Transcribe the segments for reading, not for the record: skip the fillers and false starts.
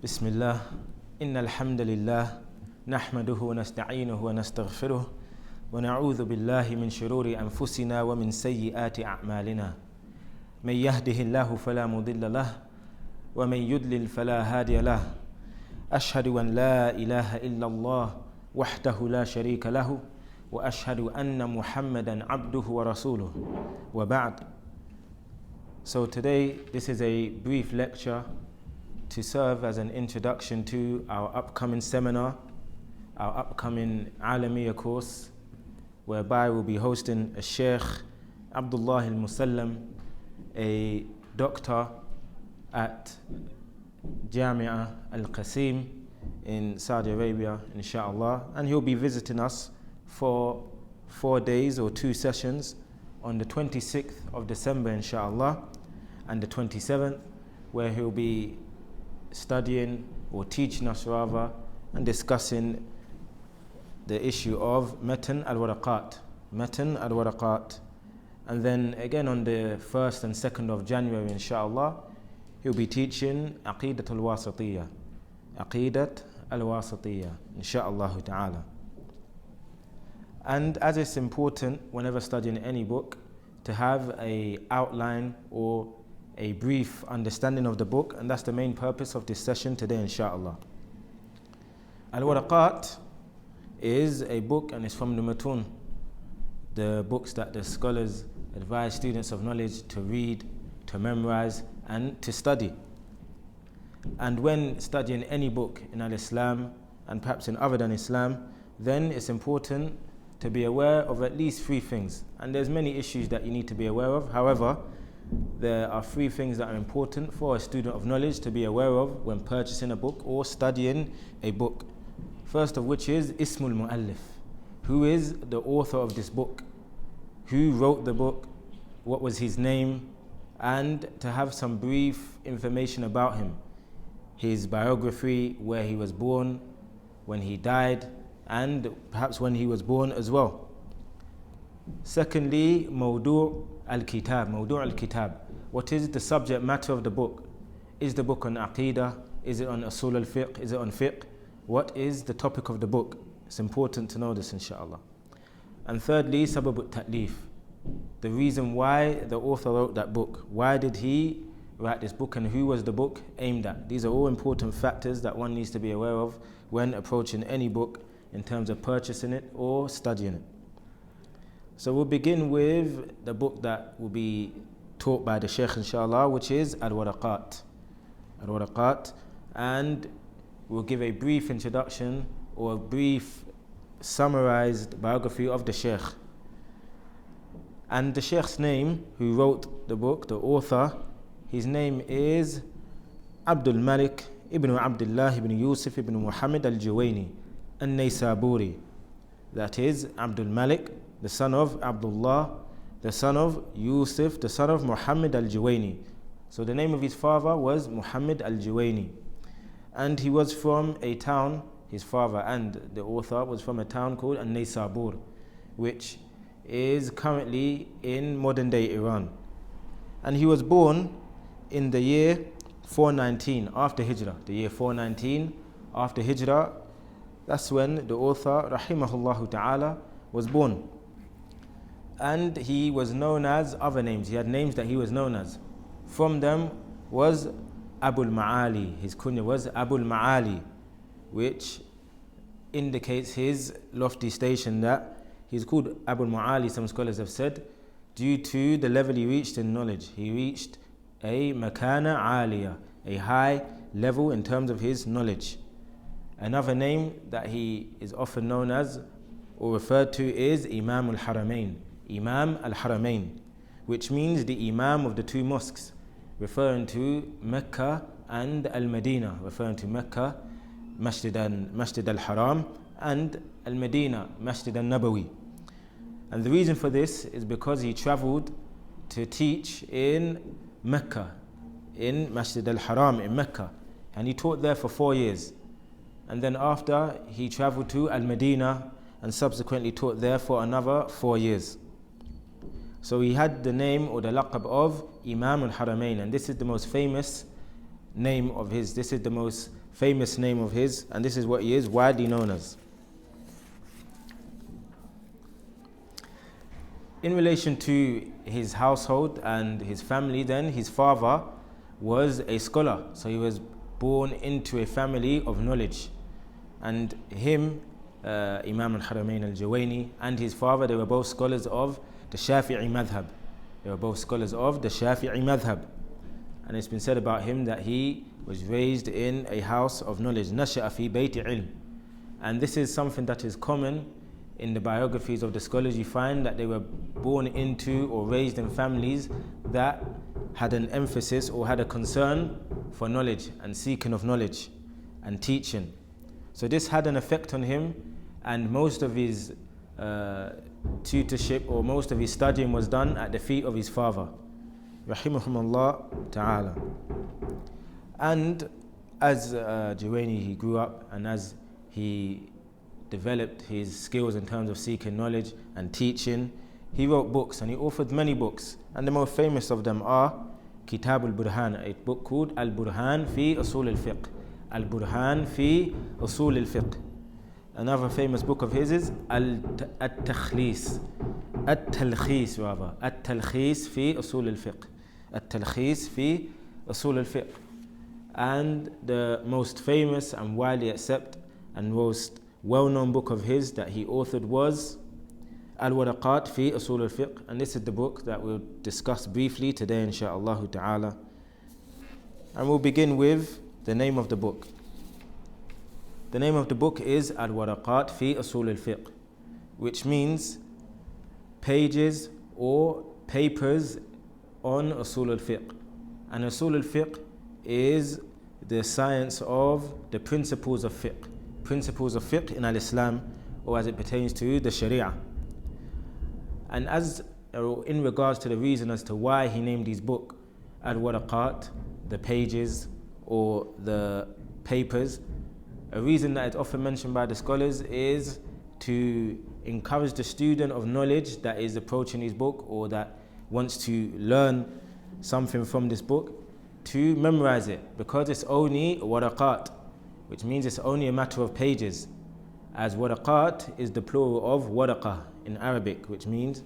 بسم الله إن الحمد لله نحمده ونستعينه ونستغفره ونعوذ بالله من شرور أنفسنا ومن سيئات أعمالنا من يهده الله فلا مضل له ومن يضلل فلا هادي له أشهد أن لا إله إلا الله وحده لا شريك له وأشهد أن محمدا عبده ورسوله وبعد. So today this is a brief lecture to serve as an introduction to our upcoming seminar, our upcoming Alimiyyah course, whereby we'll be hosting a Sheikh Abdullah al-Musallam, a doctor at Jamia al-Qasim in Saudi Arabia, inshallah, and he'll be visiting us for 4 days or 2 sessions on the 26th of December, inshallah, and the 27th, where he'll be studying or teaching us rather and discussing the issue of al-Waraqat, al-Waraqat. And then again on the 1st and 2nd of January, inshallah, he'll be teaching al-Wasatiyyah, al-Wasatiyyah, inshallah ta'ala. And as it's important whenever studying any book to have an outline or a brief understanding of the book, and that's the main purpose of this session today, inshallah. Al-Waraqat is a book, and it's from the Matun, the books that the scholars advise students of knowledge to read, to memorize, and to study. And when studying any book in Al-Islam, and perhaps in other than Islam, then it's important to be aware of at least 3 things. And there's many issues that you need to be aware of. However, there are 3 things that are important for a student of knowledge to be aware of when purchasing a book or studying a book. First of which is Ismul Mu'allif. Who is the author of this book? Who wrote the book? What was his name? And to have some brief information about him. His biography, where he was born, when he died, and perhaps when he was born as well. Secondly, Mawdu' al-Kitab. What is the subject matter of the book? Is the book on Aqidah? Is it on Usul al-Fiqh? Is it on Fiqh? What is the topic of the book? It's important to know this, inshallah. And thirdly, Sabab al-Ta'lif. The reason why the author wrote that book. Why did he write this book, and who was the book aimed at? These are all important factors that one needs to be aware of when approaching any book in terms of purchasing it or studying it. So we'll begin with the book that will be taught by the Shaykh, inshallah, which is Al-Waraqat. Al-Waraqat, and we'll give a brief introduction or a brief summarized biography of the Shaykh. And the Shaykh's name, who wrote the book, the author, his name is Abdul Malik ibn Abdullah ibn Yusuf ibn Muhammad al-Juwayni al-Naysaburi. That is Abdul Malik, the son of Abdullah, the son of Yusuf, the son of Muhammad al-Juwayni. So the name of his father was Muhammad al-Juwayni. And he was from a town, his father and the author was from a town called Naysabur, which is currently in modern day Iran. And he was born in the year 419 after Hijrah. The year 419 after Hijrah, that's when the author, rahimahullah ta'ala, was born. And he was known as other names. He had names that he was known as. From them was Abul Ma'ali. His kunya was Abul Ma'ali, which indicates his lofty station, that he's called Abul Ma'ali, some scholars have said, due to the level he reached in knowledge. He reached a makana aliyah, a high level in terms of his knowledge. Another name that he is often known as or referred to is Imam al-Haramain. Imam al-Haramain, which means the Imam of the 2 mosques, referring to Mecca and Al-Madinah, referring to Mecca, Masjid al-Haram, and Al-Madinah, Masjid al-Nabawi. And the reason for this is because he traveled to teach in Mecca, in Masjid al-Haram in Mecca, and he taught there for 4 years. And then after, he traveled to Al-Madinah and subsequently taught there for another 4 years. So he had the name or the laqab of Imam al-Haramain, and this is the most famous name of his. This is the most famous name of his, and this is what he is widely known as. In relation to his household and his family, then his father was a scholar, so he was born into a family of knowledge, and him, Imam al-Haramain al-Juwayni, and his father, they were both scholars of the Shafi'i madhab. They were both scholars of the Shafi'i madhab, and it's been said about him that he was raised in a house of knowledge, nasha'a fi bayti ilm, and this is something that is common in the biographies of the scholars. You find that they were born into or raised in families that had an emphasis or had a concern for knowledge and seeking of knowledge and teaching. So this had an effect on him, and most of his tutorship or most of his studying was done at the feet of his father, rahimahumullah ta'ala. And as Juwayni, he grew up, and as he developed his skills in terms of seeking knowledge and teaching, he wrote books, and he authored many books, and the most famous of them are Kitab al-Burhan, a book called Al-Burhan fi Usul al-Fiqh, Al-Burhan fi Usul al-Fiqh. Another famous book of his is At-Talkhis fi Usul al-Fiqh, At-Talkhis fi Usul al-Fiqh. And the most famous and widely accepted and most well-known book of his that he authored was Al-Waraqat fi al-Fiqh, and this is the book that we'll discuss briefly today, insha'Allah ta'ala. And we'll begin with the name of the book. The name of the book is Al-Waraqat fi al-Fiqh, which means pages or papers on Usul al-Fiqh. And Usul al-Fiqh is the science of the principles of fiqh. Principles of fiqh in al-Islam, or as it pertains to the Sharia. And as in regards to the reason as to why he named his book Al-Waraqat, the pages or the papers, a reason that is often mentioned by the scholars is to encourage the student of knowledge that is approaching his book or that wants to learn something from this book to memorize it, because it's only waraqat, which means it's only a matter of pages, as waraqat is the plural of waraqah in Arabic, which means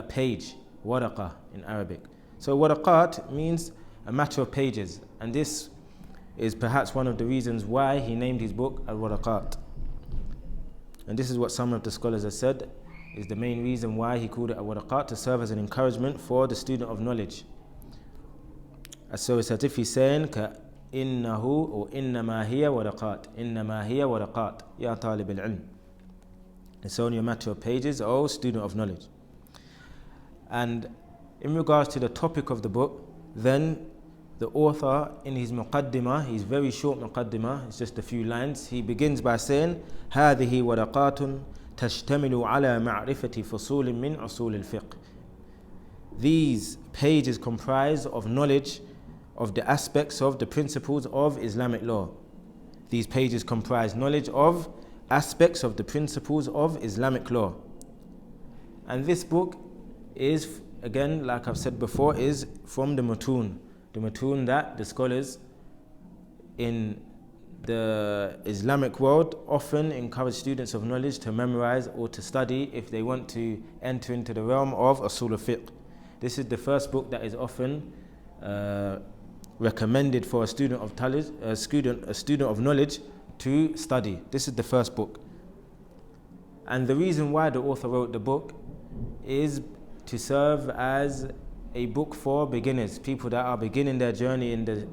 page, waraqah in Arabic. So waraqat means a matter of pages, and this is perhaps one of the reasons why he named his book Al-Waraqat. And this is what some of the scholars have said is the main reason why he called it Al-Waraqat, to serve as an encouragement for the student of knowledge. So it's as if he's saying إنه أو إنما هي ورقات إنما هي ورقات يا طالب العلم. It's only a matter of pages, O student of knowledge. And in regards to the topic of the book, then the author in his muqaddimah, his very short muqaddimah, it's just a few lines, he begins by saying هذه ورقات تشتمل على معرفة فصول من أصول الفقه. These pages comprise of knowledge of the aspects of the principles of Islamic law. These pages comprise knowledge of aspects of the principles of Islamic law. And this book is, again, like I've said before, is from the mutun. The mutun that the scholars in the Islamic world often encourage students of knowledge to memorize or to study if they want to enter into the realm of Usul al-Fiqh. This is the first book that is often recommended for a student of knowledge to study. This is the first book. And the reason why the author wrote the book is to serve as a book for beginners, people that are beginning their journey in the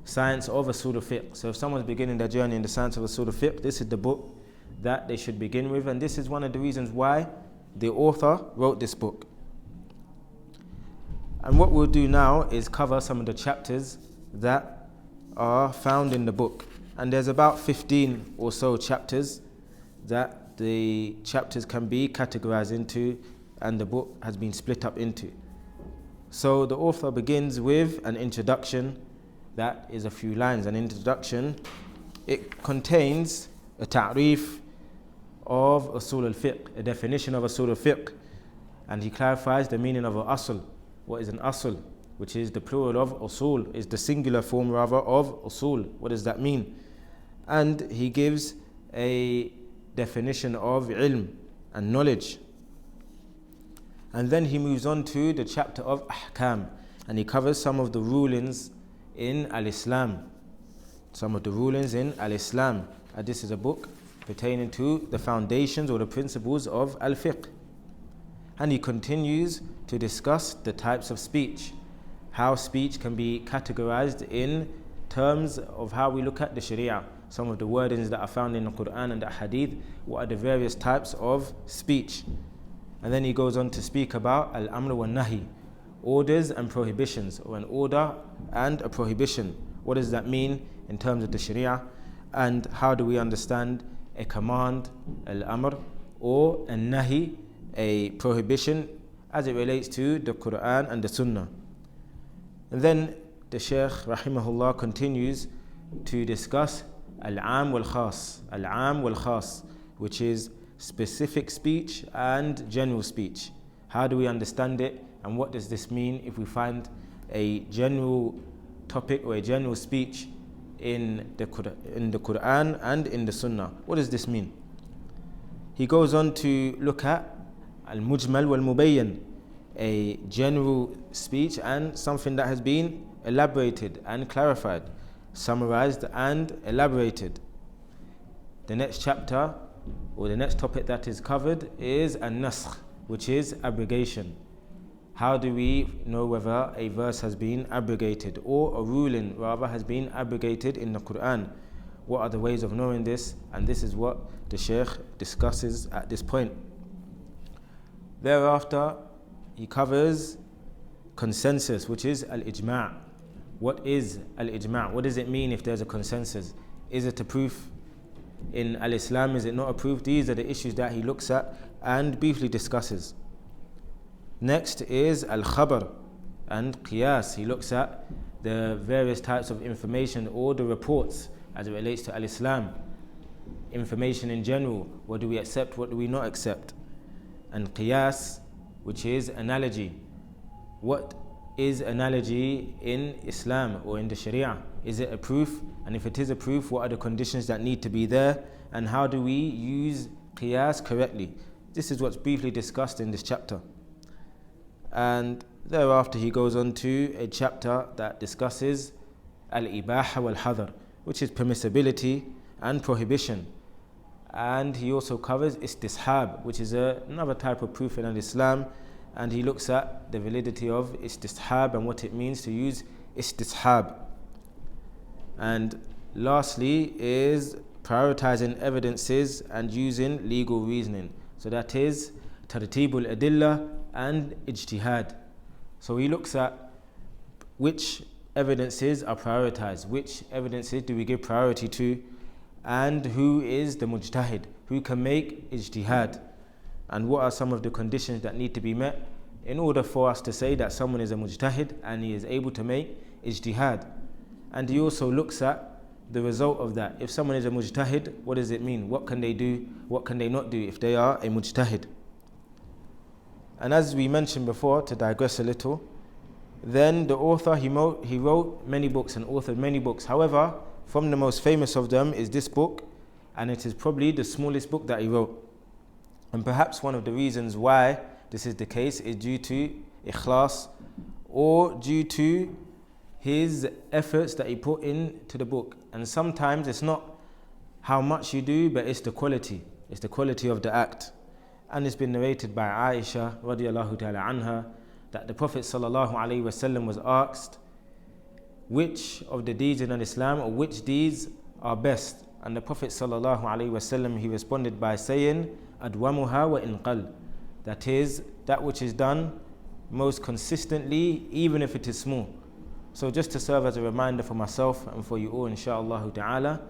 science of Usul al-Fiqh. So if someone's beginning their journey in the science of Usul al-Fiqh, this is the book that they should begin with, and this is one of the reasons why the author wrote this book. And what we'll do now is cover some of the chapters that are found in the book. And there's about 15 or so chapters that the chapters can be categorized into, and the book has been split up into. So the author begins with an introduction that is a few lines. An introduction, it contains a ta'rif of Usul al-Fiqh, a definition of Usul al-Fiqh, and he clarifies the meaning of an asl. What is an asl? Which is the plural of usul, is the singular form rather of usul. What does that mean? and he gives a definition of ilm and knowledge. And then he moves on to the chapter of ahkam, and he covers some of the rulings in al-Islam. Some of the rulings in al-Islam. And this is a book pertaining to the foundations or the principles of al-fiqh. And he continues to discuss the types of speech, how speech can be categorized in terms of how we look at the Sharia, some of the wordings that are found in the Quran and the Hadith, what are the various types of speech. And then he goes on to speak about al-amr wa nahi, orders and prohibitions, or an order and a prohibition. What does that mean in terms of the Sharia, and how do we understand a command, al-amr, or a nahi, a prohibition, as it relates to the Quran and the Sunnah. And then the Shaykh rahimahullah continues to discuss al-am wal-khas, al-am wal-khas, which is specific speech and general speech. How do we understand it, and what does this mean if we find a general topic or a general speech in the Quran and in the Sunnah? What does this mean? He goes on to look at al-mujmal wal-mubayyan, a general speech and something that has been elaborated and clarified, summarized and elaborated. The next chapter or the next topic that is covered is an-nasakh, which is abrogation. How do we know whether a verse has been abrogated, or a ruling rather has been abrogated in the Quran? What are the ways of knowing this? And this is what the Shaykh discusses at this point. Thereafter, he covers consensus, which is al-ijma'. What is al-ijma'? What does it mean if there's a consensus? Is it a proof in al-Islam? Is it not a proof? These are the issues that he looks at and briefly discusses. Next is al-khabar and qiyas. He looks at the various types of information or the reports as it relates to al-Islam. Information in general. What do we accept? What do we not accept? And qiyas, which is analogy. What is analogy in Islam or in the Sharia? Is it a proof? And if it is a proof, what are the conditions that need to be there? And how do we use qiyas correctly? This is what's briefly discussed in this chapter. And thereafter he goes on to a chapter that discusses al-ibaha wal-hadar, which is permissibility and prohibition. And he also covers istishab, which is another type of proof in Islam, and he looks at the validity of istishab and what it means to use istishab. And lastly is prioritizing evidences and using legal reasoning. So that is tartibul adilla and ijtihad. So he looks at which evidences are prioritized, which evidences do we give priority to, and who is the mujtahid, who can make ijtihad, and what are some of the conditions that need to be met in order for us to say that someone is a mujtahid and he is able to make ijtihad. And he also looks at the result of that. If someone is a mujtahid, what does it mean? What can they do? What can they not do if they are a mujtahid? And as we mentioned before, to digress a little, then the author, he wrote many books and authored many books. However, from the most famous of them is this book, and it is probably the smallest book that he wrote. And perhaps one of the reasons why this is the case is due to ikhlas, or due to his efforts that he put into the book. And sometimes it's not how much you do, but it's the quality. It's the quality of the act. And it's been narrated by Aisha radiallahu ta'ala anha that the Prophet sallallahu alaihi wasallam was asked which of the deeds in Islam, or which deeds are best. And the Prophet sallallahu alaihi wasallam, he responded by saying, adwamuha wa inqal, that is, that which is done most consistently, even if it is small. So just to serve as a reminder for myself and for you all, insha'Allah ta'ala,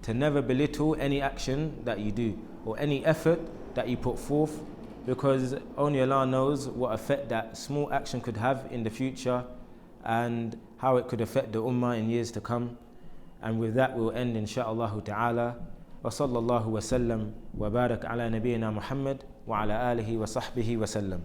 to never belittle any action that you do or any effort that you put forth, because only Allah knows what effect that small action could have in the future and how it could affect the ummah in years to come. And with that we'll end, insha'Allah ta'ala. Wa sallallahu wa sallam wa barak ala nabiyyina Muhammad wa ala alihi wa sahbihi wa sallam.